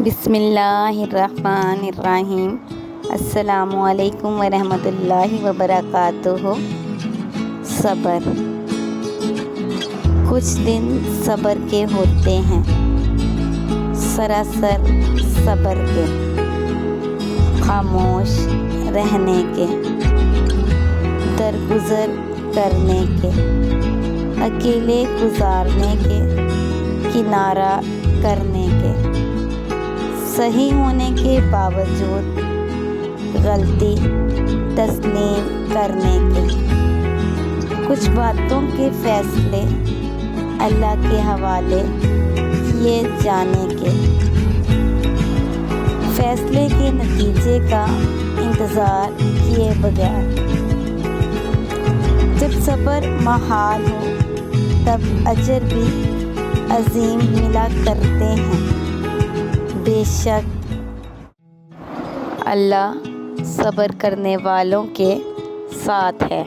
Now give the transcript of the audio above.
بسم اللہ الرحمن الرحیم۔ السلام علیکم ورحمۃ اللہ وبرکاتہ۔ صبر۔ کچھ دن صبر کے ہوتے ہیں، سراسر صبر کے، خاموش رہنے کے، درگزر کرنے کے، اکیلے گزارنے کے، کنارہ کرنے کے، صحیح ہونے کے باوجود غلطی تسلیم کرنے کے، کچھ باتوں کے فیصلے اللہ کے حوالے کیے جانے کے، فیصلے کے نتیجے کا انتظار کیے بغیر۔ جب صبر محال ہو تب اجر بھی عظیم ملا کرتے ہیں۔ بے شک اللہ صبر کرنے والوں کے ساتھ ہے۔